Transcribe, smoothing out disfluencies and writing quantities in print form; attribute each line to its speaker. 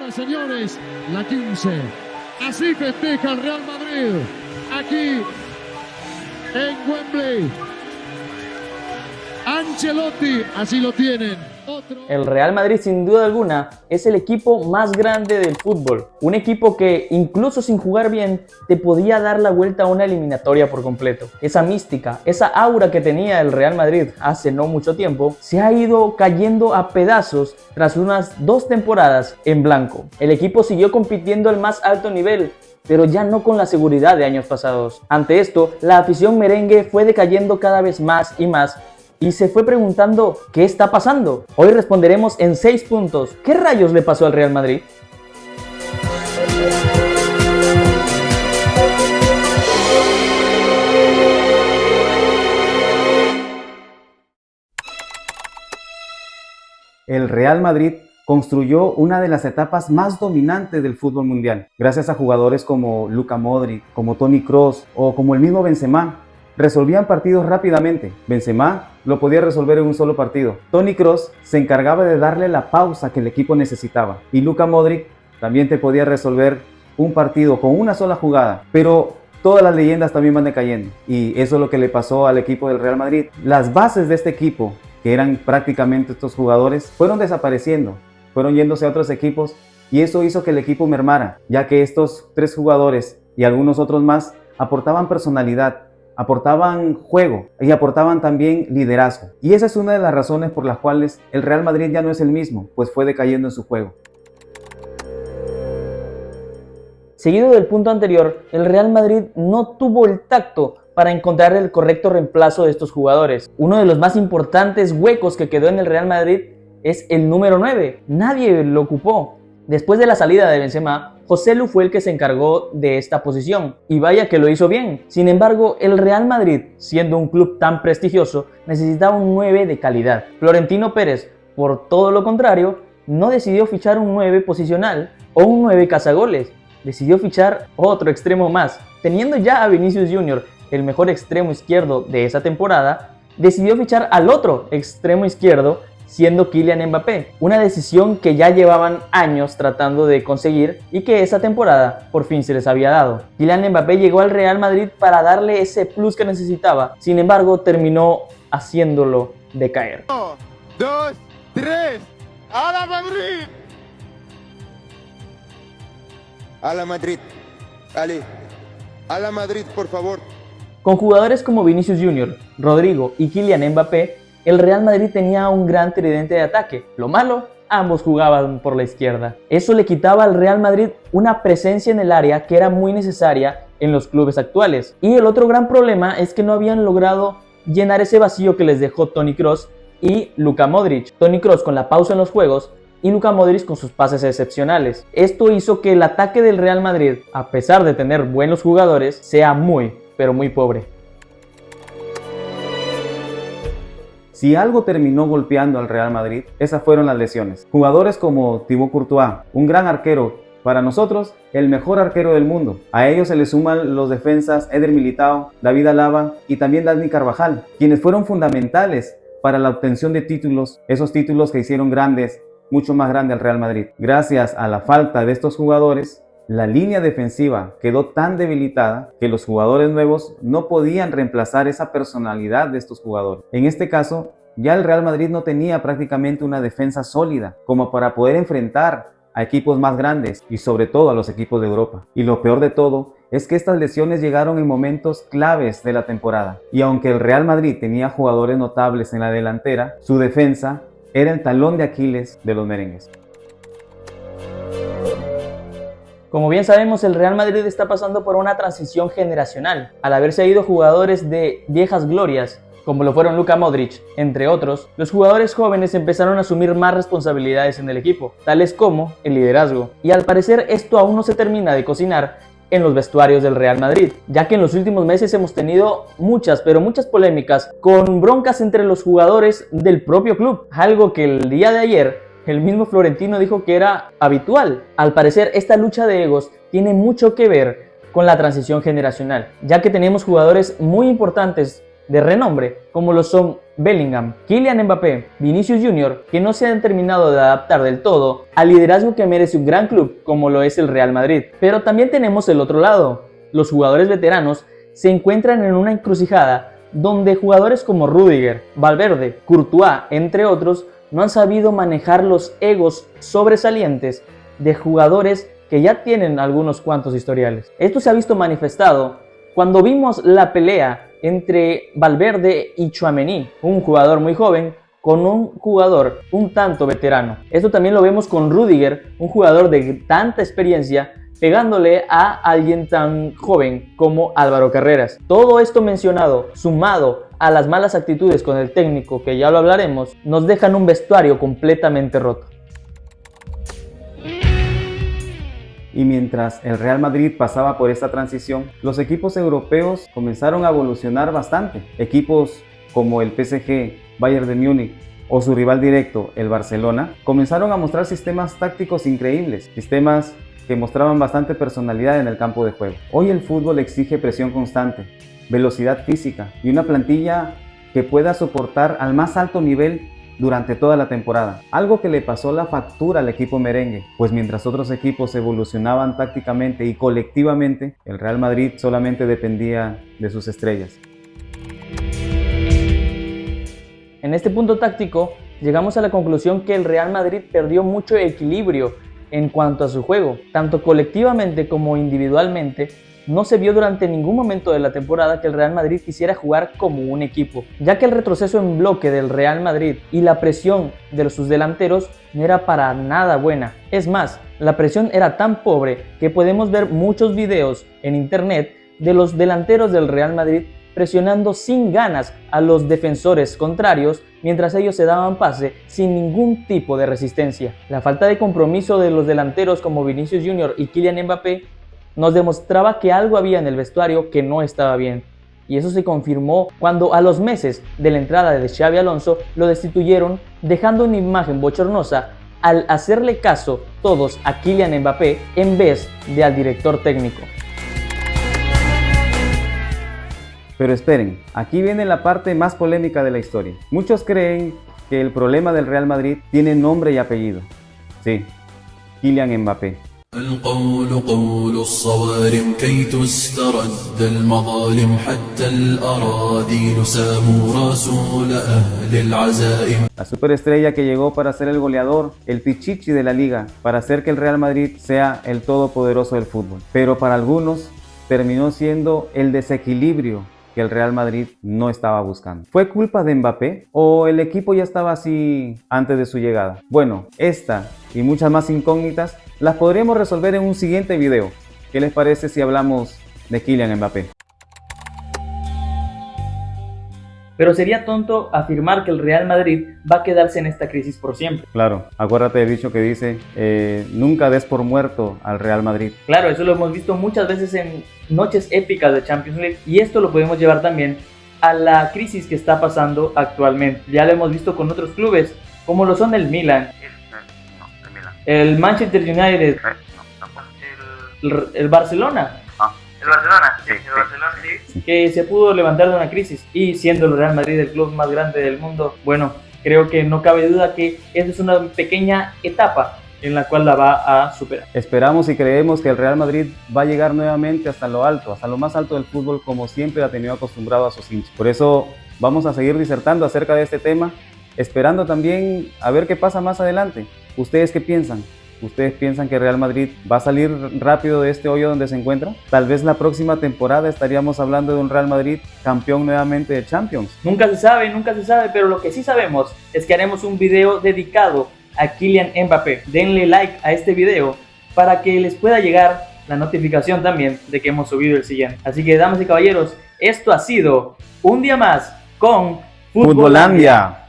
Speaker 1: Señoras, señores, la 15. Así festeja el Real Madrid aquí en Wembley. Ancelotti, así lo tienen.
Speaker 2: El Real Madrid, sin duda alguna, es el equipo más grande del fútbol. Un equipo que, incluso sin jugar bien, te podía dar la vuelta a una eliminatoria por completo. Esa mística, esa aura que tenía el Real Madrid hace no mucho tiempo, se ha ido cayendo a pedazos tras unas 2 temporadas en blanco. El equipo siguió compitiendo al más alto nivel, pero ya no con la seguridad de años pasados. Ante esto, la afición merengue fue decayendo cada vez más y más, y se fue preguntando ¿qué está pasando? Hoy responderemos en 6 puntos. ¿Qué rayos le pasó al Real Madrid?
Speaker 3: El Real Madrid construyó una de las etapas más dominantes del fútbol mundial, gracias a jugadores como Luka Modric, como Toni Kroos o como el mismo Benzema. Resolvían partidos rápidamente. Benzema lo podía resolver en un solo partido. Toni Kroos se encargaba de darle la pausa que el equipo necesitaba. Y Luka Modric también te podía resolver un partido con una sola jugada. Pero todas las leyendas también van decayendo. Y eso es lo que le pasó al equipo del Real Madrid. Las bases de este equipo, que eran prácticamente estos jugadores, fueron desapareciendo. Fueron yéndose a otros equipos. Y eso hizo que el equipo mermara, ya que estos 3 jugadores y algunos otros más aportaban personalidad, aportaban juego y aportaban también liderazgo. Y esa es una de las razones por las cuales el Real Madrid ya no es el mismo, pues fue decayendo en su juego.
Speaker 2: Seguido del punto anterior, el Real Madrid no tuvo el tacto para encontrar el correcto reemplazo de estos jugadores. Uno de los más importantes huecos que quedó en el Real Madrid es el número 9. Nadie lo ocupó. Después de la salida de Benzema, José Lu fue el que se encargó de esta posición, y vaya que lo hizo bien. Sin embargo, el Real Madrid, siendo un club tan prestigioso, necesitaba un 9 de calidad. Florentino Pérez, por todo lo contrario, no decidió fichar un 9 posicional o un 9 cazagoles, decidió fichar otro extremo más. Teniendo ya a Vinicius Jr., el mejor extremo izquierdo de esa temporada, decidió fichar al otro extremo izquierdo, siendo Kylian Mbappé, una decisión que ya llevaban años tratando de conseguir y que esa temporada por fin se les había dado. Kylian Mbappé llegó al Real Madrid para darle ese plus que necesitaba, sin embargo terminó haciéndolo decaer.
Speaker 4: 1, 2, 3, ¡a la Madrid! A la Madrid, Ali, a la Madrid, por favor.
Speaker 2: Con jugadores como Vinicius Jr., Rodrigo y Kylian Mbappé, el Real Madrid tenía un gran tridente de ataque. Lo malo, ambos jugaban por la izquierda. Eso le quitaba al Real Madrid una presencia en el área que era muy necesaria en los clubes actuales. Y el otro gran problema es que no habían logrado llenar ese vacío que les dejó Toni Kroos y Luka Modric. Toni Kroos con la pausa en los juegos y Luka Modric con sus pases excepcionales. Esto hizo que el ataque del Real Madrid, a pesar de tener buenos jugadores, sea muy, pero muy pobre.
Speaker 3: Si algo terminó golpeando al Real Madrid, esas fueron las lesiones. Jugadores como Thibaut Courtois, un gran arquero, para nosotros el mejor arquero del mundo. A ellos se le suman los defensas Eder Militao, David Alaba y también Dani Carvajal, quienes fueron fundamentales para la obtención de títulos, esos títulos que hicieron grandes, mucho más grande al Real Madrid. Gracias a la falta de estos jugadores, la línea defensiva quedó tan debilitada que los jugadores nuevos no podían reemplazar esa personalidad de estos jugadores. En este caso, ya el Real Madrid no tenía prácticamente una defensa sólida como para poder enfrentar a equipos más grandes y sobre todo a los equipos de Europa. Y lo peor de todo es que estas lesiones llegaron en momentos claves de la temporada. Y aunque el Real Madrid tenía jugadores notables en la delantera, su defensa era el talón de Aquiles de los merengues.
Speaker 2: Como bien sabemos, el Real Madrid está pasando por una transición generacional. Al haberse ido jugadores de viejas glorias, como lo fueron Luka Modric, entre otros, los jugadores jóvenes empezaron a asumir más responsabilidades en el equipo, tales como el liderazgo. Y al parecer esto aún no se termina de cocinar en los vestuarios del Real Madrid, ya que en los últimos meses hemos tenido muchas polémicas con broncas entre los jugadores del propio club, algo que el día de ayer el mismo Florentino dijo que era habitual. Al parecer, esta lucha de egos tiene mucho que ver con la transición generacional, ya que tenemos jugadores muy importantes de renombre, como lo son Bellingham, Kylian Mbappé, Vinicius Jr., que no se han terminado de adaptar del todo al liderazgo que merece un gran club como lo es el Real Madrid. Pero también tenemos el otro lado. Los jugadores veteranos se encuentran en una encrucijada donde jugadores como Rüdiger, Valverde, Courtois, entre otros, no han sabido manejar los egos sobresalientes de jugadores que ya tienen algunos cuantos historiales. Esto se ha visto manifestado cuando vimos la pelea entre Valverde y Tchouaméni, un jugador muy joven con un jugador un tanto veterano. Esto también lo vemos con Rüdiger, un jugador de tanta experiencia, pegándole a alguien tan joven como Álvaro Carreras. Todo esto mencionado, sumado a las malas actitudes con el técnico, que ya lo hablaremos, nos dejan un vestuario completamente roto.
Speaker 3: Y mientras el Real Madrid pasaba por esta transición, los equipos europeos comenzaron a evolucionar bastante. Equipos como el PSG, Bayern de Múnich o su rival directo, el Barcelona, comenzaron a mostrar sistemas tácticos increíbles, sistemas que mostraban bastante personalidad en el campo de juego. Hoy el fútbol exige presión constante, velocidad física y una plantilla que pueda soportar al más alto nivel durante toda la temporada, algo que le pasó la factura al equipo merengue, pues mientras otros equipos evolucionaban tácticamente y colectivamente, el Real Madrid solamente dependía de sus estrellas.
Speaker 2: En este punto táctico, llegamos a la conclusión que el Real Madrid perdió mucho equilibrio en cuanto a su juego, tanto colectivamente como individualmente. No se vio durante ningún momento de la temporada que el Real Madrid quisiera jugar como un equipo, ya que el retroceso en bloque del Real Madrid y la presión de sus delanteros no era para nada buena. Es más, la presión era tan pobre que podemos ver muchos videos en internet de los delanteros del Real Madrid presionando sin ganas a los defensores contrarios mientras ellos se daban pase sin ningún tipo de resistencia. La falta de compromiso de los delanteros como Vinicius Jr. y Kylian Mbappé nos demostraba que algo había en el vestuario que no estaba bien. Y eso se confirmó cuando a los meses de la entrada de Xabi Alonso lo destituyeron, dejando una imagen bochornosa al hacerle caso todos a Kylian Mbappé en vez de al director técnico.
Speaker 3: Pero esperen, aquí viene la parte más polémica de la historia. Muchos creen que el problema del Real Madrid tiene nombre y apellido. Sí, Kylian Mbappé.
Speaker 5: القول قول الصوارم كي تسترد المظالم حتى الأراضي ساموا رسول أهل العزائم.
Speaker 3: La superestrella que llegó para ser el goleador, el pichichi de la liga, para hacer que el Real Madrid sea el todopoderoso del fútbol. Pero para algunos terminó siendo el desequilibrio que el Real Madrid no estaba buscando. ¿Fue culpa de Mbappé o el equipo ya estaba así antes de su llegada? Bueno, esta y muchas más incógnitas las podríamos resolver en un siguiente video. ¿Qué les parece si hablamos de Kylian Mbappé?
Speaker 2: Pero sería tonto afirmar que el Real Madrid va a quedarse en esta crisis por siempre.
Speaker 3: Claro, acuérdate del dicho que dice, nunca des por muerto al Real Madrid.
Speaker 2: Claro, eso lo hemos visto muchas veces en noches épicas de Champions League y esto lo podemos llevar también a la crisis que está pasando actualmente. Ya lo hemos visto con otros clubes, como lo son el Milan, el Manchester United, el Barcelona. El Barcelona, sí. Que se pudo levantar de una crisis y siendo el Real Madrid el club más grande del mundo, bueno, creo que no cabe duda que esta es una pequeña etapa en la cual la va a superar.
Speaker 3: Esperamos y creemos que el Real Madrid va a llegar nuevamente hasta lo alto, hasta lo más alto del fútbol, como siempre ha tenido acostumbrado a sus hinchas. Por eso vamos a seguir disertando acerca de este tema, esperando también a ver qué pasa más adelante. ¿Ustedes qué piensan? ¿Ustedes piensan que Real Madrid va a salir rápido de este hoyo donde se encuentra? Tal vez la próxima temporada estaríamos hablando de un Real Madrid campeón nuevamente de Champions.
Speaker 2: Nunca se sabe, pero lo que sí sabemos es que haremos un video dedicado a Kylian Mbappé. Denle like a este video para que les pueda llegar la notificación también de que hemos subido el siguiente. Así que, damas y caballeros, esto ha sido un día más con
Speaker 3: Futbolandia.